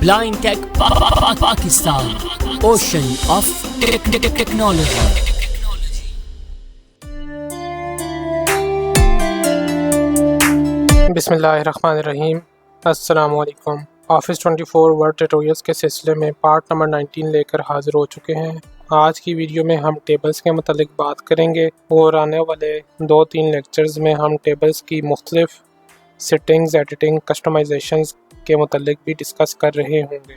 Blind Tech Pakistan, Ocean of Technology. बिस्मिल्लाहिर्रहमानिर्रहीम। अस्सलाम वालेकुम। ऑफिस 24 वर्ड ट्यूटोरियल्स के सिलसिले में पार्ट नंबर 19 लेकर हाजिर हो चुके हैं। आज की वीडियो में हम टेबल्स के मतलब बात करेंगे और आने वाले 2-3 लेक्चर्स में हम टेबल्स की मुख्तलिफ सेटिंग्स, एडिटिंग, कस्टमाइजेशंस के मतलब भी डिस्कस कर रहे होंगे।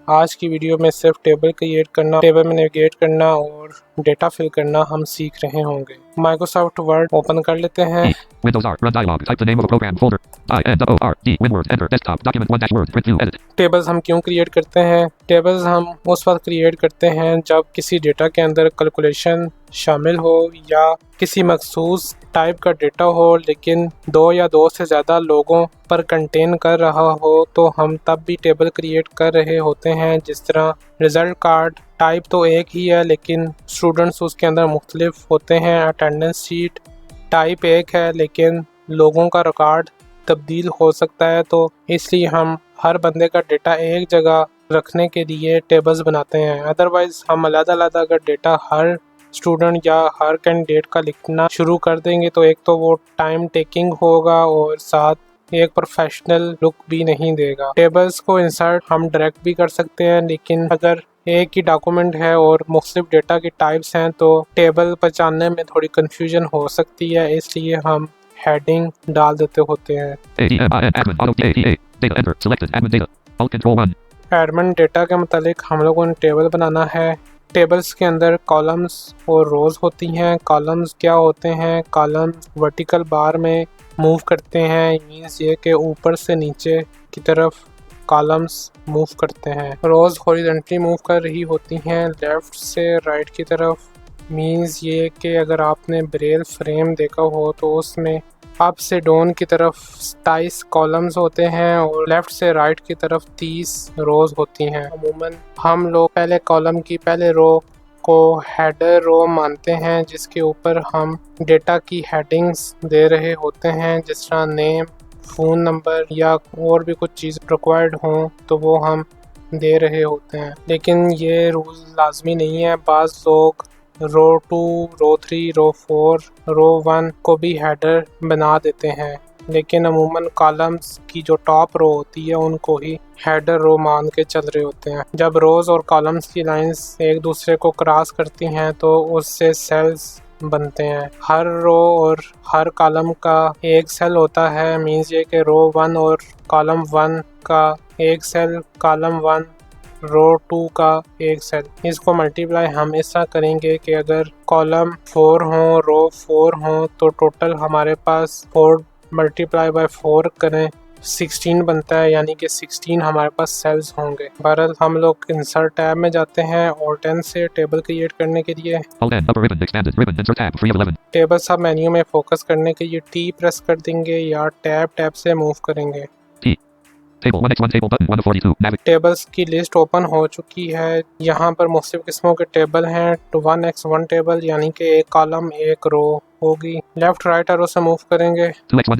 आज की वीडियो में सिर्फ टेबल क्रिएट करना, टेबल में नेविगेट करना और डेटा फिल करना हम सीख रहे होंगे। माइक्रोसॉफ्ट वर्ड ओपन कर लेते हैं। Windows R, run dialog, type the name of a program, folder, INWORD, WinWord, enter, desktop, document 1-word, print view, edit. Tables हम क्यों क्रिएट करते हैं? टेबल्स हम उस वक्त क्रिएट करते हैं जब किसी डेटा के अंदर कैलकुलेशन शामिल हो या किसी मखसूस टाइप का डेटा हो लेकिन 2 या 2 से ज़्यादा लोगों पर कंटेन कर रहा हो, तो हम तब भी टेबल क्रिएट कर रहे होते हैं। जिस तरह रिज़ल्ट कार्ड टाइप तो एक ही है लेकिन स्टूडेंट्स उसके अंदर मुख्तलिफ होते हैं। अटेंडेंस शीट टाइप एक है लेकिन लोगों का रिकॉर्ड तब्दील हो सकता है, तो इसलिए हम हर बंदे का डेटा एक जगह रखने के लिए टेबल्स बनाते हैं। अदरवाइज़ हम अलग-अलग अगर डेटा हर स्टूडेंट या हर कैंडिडेट का लिखना शुरू कर देंगे तो एक तो वो टाइम टेकिंग होगा और साथ एक प्रोफेशनल लुक भी नहीं देगा। टेबल्स को इंसर्ट हम डायरेक्ट भी कर सकते हैं, लेकिन अगर एक ही डॉक्यूमेंट है और मुख्तलिफ डेटा की टाइप्स हैं तो टेबल पहचानने में थोड़ी कन्फ्यूजन हो सकती है, इसलिए हम हेडिंग डाल देते होते हैं। एडमिन डेटा के मुतालिक हम लोगों ने टेबल बनाना है। टेबल्स के अंदर कॉलम्स और रोज़ होती हैं। कॉलम्स क्या होते हैं? कॉलम्स वर्टिकल बार में मूव करते हैं, मीन्स ये कि ऊपर से नीचे की तरफ कॉलम्स मूव करते हैं। रोज़ हॉरिजॉन्टली मूव कर रही होती हैं लेफ़्ट से राइट की तरफ, मीन्स ये कि अगर आपने ब्रेल फ्रेम देखा हो तो उसमें अप से डाउन की तरफ 27 कॉलम्स होते हैं और लेफ़्ट से राइट की तरफ 30 रोज़ होती हैं। अमूमन हम लोग पहले कॉलम की पहले रो को हेडर रो मानते हैं, जिसके ऊपर हम डेटा की हेडिंग्स दे रहे होते हैं, जिस तरह नेम, फ़ोन नंबर या और भी कुछ चीज़ रिक्वायर्ड हों तो वो हम दे रहे होते हैं। लेकिन ये रूल लाजमी नहीं है। बाज़ लोग रो 2, रो 3, रो 4, रो 1 को भी हेडर बना देते हैं, लेकिन अमूमन कॉलम्स की जो टॉप रो होती है उनको ही हेडर रो मान के चल रहे होते हैं। जब रोज़ और कॉलम्स की लाइंस एक दूसरे को क्रॉस करती हैं तो उससे सेल्स बनते हैं। हर रो और हर कॉलम का एक सेल होता है, मीन्स ये कि रो 1 और कॉलम 1 का एक सेल, कॉलम 1 रो 2 का एक सेल। इसको मल्टीप्लाई हम इस तरह करेंगे कि अगर कॉलम 4 हो, रो 4 हो तो टोटल हमारे पास 4 मल्टीप्लाई बाय 4 करें 16 बनता है, यानी कि 16 हमारे पास सेल्स होंगे। बहरहाल हम लोग इंसर्ट टैब में जाते हैं और 10 से टेबल क्रिएट करने के लिए टेबल सब मेन्यू में फोकस करने के लिए टी प्रेस कर देंगे या टैब से मूव करेंगे। टेबल्स की लिस्ट ओपन हो चुकी है। यहाँ पर मुख्तलिफ किस्मों के टेबल हैं। 1x1 टेबल यानी कि एक कॉलम एक रो होगी। लेफ्ट राइट एरो से मूव करेंगे। 4x1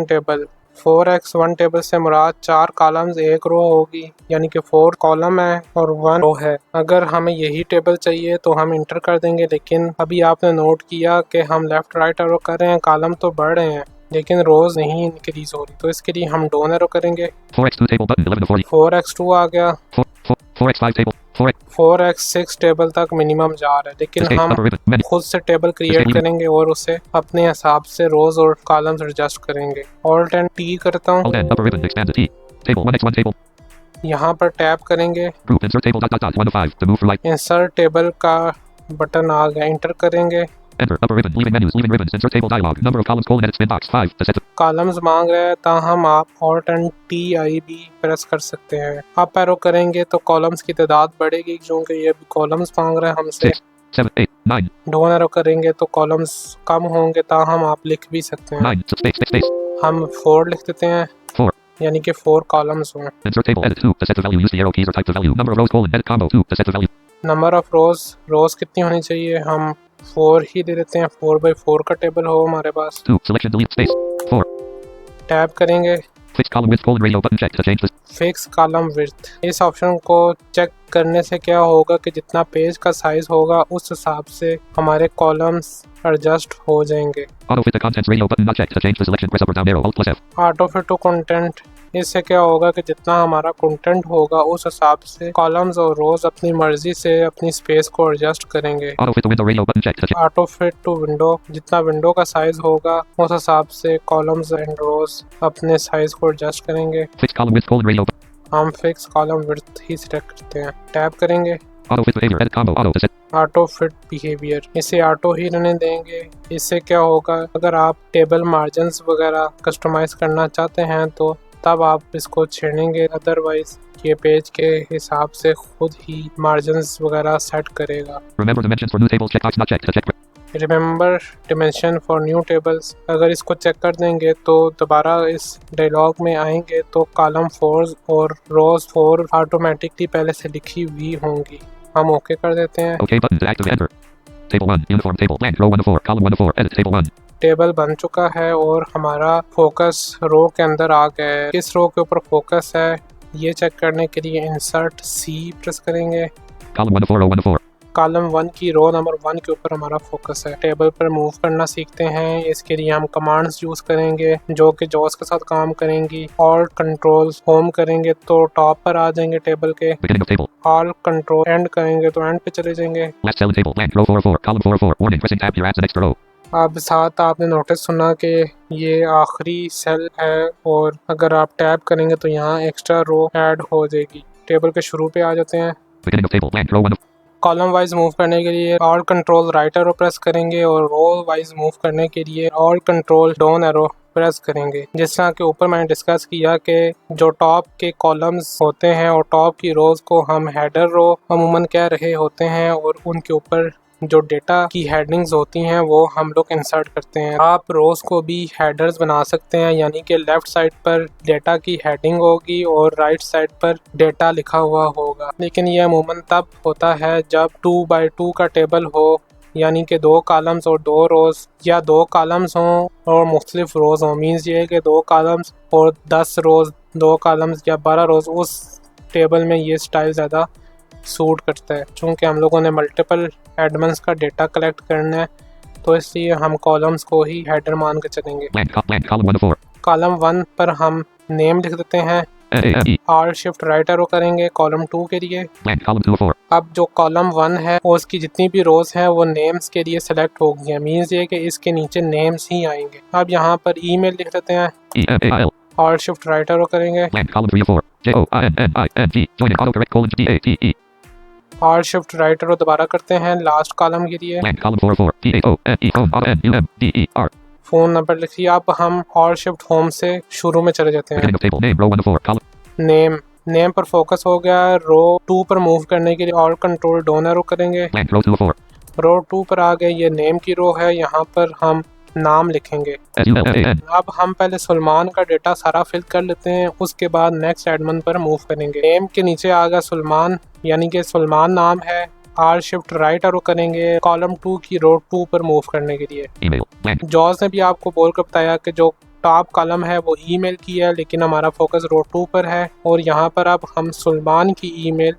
टेबल 4x1 टेबल से मुराद 4 कॉलम्स एक रो होगी, यानी कि 4 कॉलम है और 1 रो है। अगर हमें यही टेबल चाहिए तो हम इंटर कर देंगे, लेकिन अभी आपने नोट किया कि हम लेफ्ट राइट एरो कर रहे हैं, कॉलम तो बढ़ रहे हैं लेकिन रोज नहीं इंक्रीज हो रही, तो इसके लिए हम डाउन एरो करेंगे। 4x2 आ गया। 4x6 टेबल तक मिनिमम जा रहा है, लेकिन हम खुद से टेबल क्रिएट करेंगे और उसे अपने हिसाब से रोज और कॉलम्स एडजस्ट करेंगे। ऑल्ट एंड टी करता हूँ। यहाँ पर टैप करेंगे, इंसर्ट टेबल का बटन आ गया, इंटर करेंगे। Enter. Upper ribbon. Leaving menus. Leaving ribbons. Insert table dialog. Number of columns. Edit spin box. 5. To set. Columns मांग रहे हैं, ताहम आप Alt and TI भी प्रेस कर सकते हैं। अप एरो करेंगे तो कॉलम्स की तादाद बढ़ेगी, क्योंकि ये कॉलम्स मांग रहे हैं हमसे। 6, 7, 8, 9. डाउन एरो करेंगे तो कॉलम्स कम होंगे, ताहम आप लिख भी सकते हैं। 9. Space. हम 4 लिख देते हैं, 4. यानी कि 4 कॉलम्स हों। Insert table. Edit 2. To set the value. Use the arrow keys or type the value. Number of rows. Edit combo 2. To set the value. Number of रोज कितनी होनी चाहिए? हम 4 ही दे देते हैं। 4 by 4 का टेबल हो हमारे पास। 2. Selection delete space. 4. टैप करेंगे, Fixed column width colon radio button checked to change this. Fix column width, इस ऑप्शन को चेक करने से क्या होगा कि जितना पेज का साइज होगा उस हिसाब से हमारे कॉलम्स एडजस्ट हो जाएंगे। Auto fit to contents radio button not checked to change the selection press up or down arrow alt plus F. Auto fit to content, इससे क्या होगा कि जितना हमारा कंटेंट होगा उस हिसाब से कॉलम्स और रोज अपनी मर्जी से अपनी स्पेस को एडजस्ट करेंगे। Auto fit to window radio button checked to change. Auto fit to window, जितना विंडो का साइज होगा उस हिसाब से कॉलम्स एंड रोज अपने साइज को एडजस्ट करेंगे। Fixed column width colon radio button. हम फिक्स कॉलम विड्थ ही सिलेक्ट करते हैं, टैप करेंगे। Auto fit behavior edit combo auto to set. Auto fit behaviour, इसे ऑटो ही रहने देंगे। इससे क्या होगा, अगर आप टेबल मार्जिन्स वगैरह कस्टमाइज करना चाहते हैं तो तब आप इसको छेड़ेंगे, अदरवाइज ये पेज के हिसाब से खुद ही मार्जिन्स वगैरह सेट करेगा। Remember dimensions for new tables checkbox not checked to check. Remember dimension for new tables, अगर इसको चेक कर देंगे तो दोबारा इस डायलॉग में आएंगे तो कॉलम 4 और रोज 4 ऑटोमेटिकली पहले से लिखी हुई होंगी। हम ओके कर देते हैं। OK button to active enter. Table 1 uniform table blank row 1 of 4 column 1 of 4 edit table 1. Table बन चुका है और हमारा फोकस रो के अंदर आ गया है। किस रो के ऊपर फोकस है ये चेक करने के लिए इंसर्ट C प्रेस करेंगे। Column 1 of 4 row 1 of 4. Column 1 की रो नंबर 1 के ऊपर हमारा फोकस है। टेबल पर मूव करना सीखते हैं, इसके लिए हम कमांड्स यूज करेंगे जो कि जॉस के साथ काम करेंगी। ऑल्ट कंट्रोल होम करेंगे तो टॉप पर आ जाएंगे टेबल के। Beginning of table. Alt control and करेंगे तो एंड पे चले जाएंगे। Last cell in table blank row 4 of 4 column 4 of 4 warning pressing tab here adds an extra row. अब साथ आपने नोटिस सुना कि ये आखिरी सेल है और अगर आप टैप करेंगे तो यहाँ एक्स्ट्रा रो ऐड हो जाएगी। टेबल के शुरू पे आ जाते हैं। Beginning of table blank row 1 of column wise move करने के लिए alt control right arrow press करेंगे और रो वाइज मूव करने के लिए alt control down arrow press करेंगे। जिस तरह के ऊपर मैंने डिस्कस किया कि जो टॉप के कॉलम्स होते हैं और टॉप की रोज को हम हेडर रो अमूमन कह रहे होते हैं और उनके ऊपर जो डेटा की हेडिंग्स होती हैं वो हम लोग इंसर्ट करते हैं। आप रोज को भी हेडर्स बना सकते हैं, यानी कि लेफ्ट साइड पर डेटा की हेडिंग होगी और राइट साइड पर डेटा लिखा हुआ होगा। लेकिन ये अमूमन तब होता है जब 2x2 का टेबल हो, यानी कि 2 कॉलम्स और 2 रोज, या 2 कॉलम्स हों और मुख्तलिफ रोज हों। मीन्स ये है कि 2 कॉलम्स और 10 रोज, 2 कॉलम्स या 12 रोज, उस टेबल में ये स्टाइल ज़्यादा सूट करता है। चूँकि हम लोगों ने मल्टीपल एडमंस का डेटा कलेक्ट करना है तो इसलिए हम कॉलम्स को ही हेडर मान के चलेंगे। blank column 1 of 4. कॉलम 1 पर हम नेम लिख देते हैं। AAME alt shift right arrow करेंगे कॉलम 2 के लिए। blank column 2 of 4. अब जो कॉलम 1 है उसकी जितनी भी रोज हैं वो नेम्स के लिए सेलेक्ट हो गई हैं। मीन्स ये कि इसके नीचे नेम्स ही आएंगे। अब यहाँ पर ईमेल लिख देते हैं। EMAIL alt shift right arrow करेंगे। blank column 3 of 4. JOINNING joining autocorrect colon DATE alt shift right arrow दोबारा करते हैं लास्ट कॉलम के लिए। blank column 4 of 4. PAONE home RNUMDER phone number लिखिए। अब हम ऑल्ट शिफ्ट होम से शुरू में चले जाते हैं। beginning of table name row 1 of 4 column name पर फोकस हो गया। रो 2 पर मूव करने के लिए ऑल्ट कंट्रोल डाउन एरो करेंगे। blank row 2 of 4. रो 2 पर आ गए, ये नेम की रो है, यहाँ पर हम नाम लिखेंगे। SULAN अब हम पहले सुलेमान का डेटा सारा फिल कर लेते हैं, उसके बाद नेक्स्ट एडमन पर मूव करेंगे। नेम के नीचे आ गया सुलेमान, यानी कि सुलेमान नाम है। ऑल्ट शिफ्ट राइट एरो करेंगे कॉलम 2 की रो 2 पर मूव करने के लिए। email blank जॉर्ज ने भी आपको बोल कर बताया कि जो टॉप कॉलम है वो ईमेल की है, लेकिन हमारा फोकस रो 2 पर है और यहाँ पर अब हम सुलेमान की ईमेल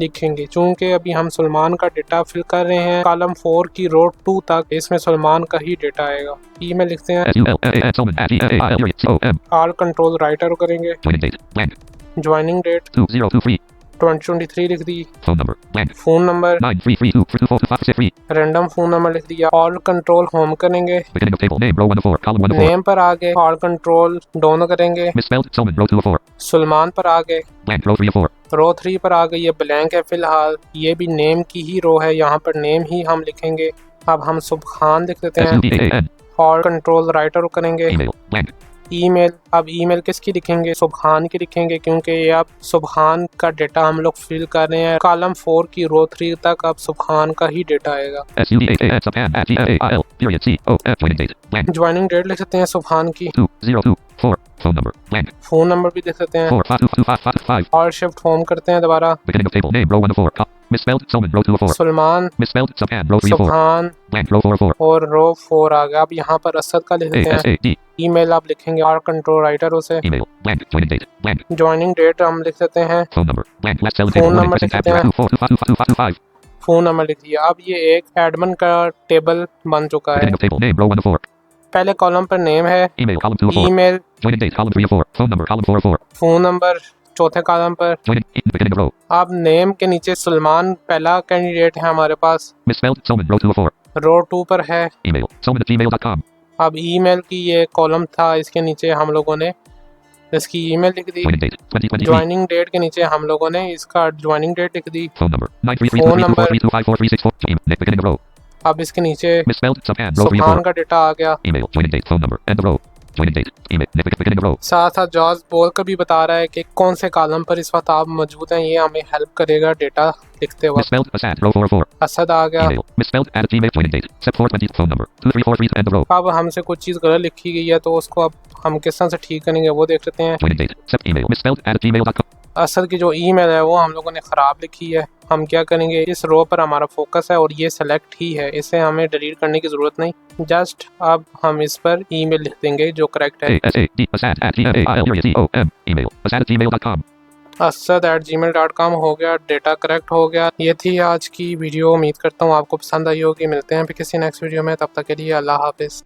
लिखेंगे। चूंकि अभी हम सुलेमान का डेटा फिल कर रहे हैं कॉलम 4 की रो 2 तक, इसमें सुलेमान का ही डेटा आएगा। ईमेल लिखते हैं। SULAN Solomon @EAIL alt control right arrow करेंगे। joining date blank joining date 2023 2023 लिख दी। phone number blank फोन नंबर 9332 रैंडम फोन नंबर लिख दिया। ऑल कंट्रोल होम करेंगे। beginning of table name row 1 of 4 column 1 of 4. Name पर आ गए, ऑल कंट्रोल डाउन करेंगे। misspelled Solomon row 2 of 4. Suleman पर आ गए। blank row 3 of 4. रो 3 पर आ गई, ये ब्लैंक है फिलहाल, ये भी नेम की ही रो है, यहाँ पर नेम ही हम लिखेंगे। अब हम सुबहान लिख देते हैं। SUBAN all control right arrow करेंगे। email blank ईमेल, अब ईमेल किसकी लिखेंगे? सुबहान की लिखेंगे, क्योंकि ये अब सुबहान का डेटा हम लोग फिल कर रहे हैं। कॉलम 4 की रो 3 तक अब सुबहान का ही डेटा आएगा। SUBAN Subhan @EAIL period COF joining date blank joining date लिख सकते हैं सुबहान की। 202 4. Phone number. Blank. Phone number भी देख सकते हैं 4. 5. 2. 5. 5. 5. और शिफ्ट होम करते हैं दोबारा। Beginning of table. Name. Row 1 of 4. Misspelled. Salman. Row 2 of 4. Salman, Misspelled. Subhan. Row 3 of 4. सुबहान Blank. Row 4 of 4. और रो 4 आ गया। अब यहाँ पर असद का लिख देते हैं। ASAD. ईमेल आप लिखेंगे और कंट्रोल राइटर उसे। Email. Blank. Joining date. Blank. Joining date हम लिख देते हैं। Phone number. Blank. Last cell in Phone table. number Pressing tab. लिखते हैं। 2. 4. 2. 5. 2. 5. 2. 5. फ़ोन नंबर लिख दिया। अब ये एक एडमिन का टेबल बन चुका है। Beginning of table. Name. Row 1 of 4. पहले कॉलम पर नेम है, Email. Column 2 of 4. Email, Joining date. Column 3 of 4. Phone number. Column 4 of 4. Phone number चौथे कॉलम पर। Joining. Beginning of row. अब नेम के नीचे सलमान पहला कैंडिडेट है हमारे पास। Misspelled. Salman. Row 2 of 4. रो 2 पर है। Email. Salman@gmail.com. अब ईमेल की ये कॉलम था, इसके नीचे हम लोगों ने इसकी ईमेल लिख दी। Joining date. 2023. ज्वाइनिंग डेट के नीचे हम लोगों ने इसका ज्वाइनिंग डेट लिख दी। Phone number. Phone 9332324325434. Next. Beginning of row. अब इसके नीचे Misspelled. Subhan. Row 3 of सुबहान 4. का डेटा आ गया। Email. Joining date. Phone number. End of row. Joining date. Email. Next. Beginning of row. साथ साथ जॉर्ज बोल कर भी बता रहा है कि कौन से कॉलम पर इस वक्त आप मौजूद हैं, ये हमें हेल्प करेगा डेटा लिखते वक्त। Misspelled. Asad. Row 4 of 4. Asad आ गया। Email. Misspelled. Add at Gmail. Joining date. Step 420. Phone number. 2343. End of row. अब हमसे कुछ चीज़ गलत लिखी गई है तो उसको अब हम किस तरह से ठीक करेंगे वो देख लेते हैं। Joining date. Step email. Misspelled. Add at gmail.com. Asad की जो ईमेल है वो हम लोगों ने ख़राब लिखी है। हम क्या करेंगे, इस रो पर हमारा फोकस है और ये सेलेक्ट ही है, इसे हमें डिलीट करने की ज़रूरत नहीं। जस्ट अब हम इस पर ईमेल लिख देंगे जो करेक्ट है। ASAD. Asad at GMAILCOM. Email. Asad@gmail.com. asad@gmail.com हो गया, डेटा करेक्ट हो गया। ये थी आज की वीडियो। उम्मीद करता हूँ आपको पसंद आई होगी। मिलते हैं फिर किसी नेक्स्ट वीडियो में, तब तक के लिए अल्लाह हाफिज़।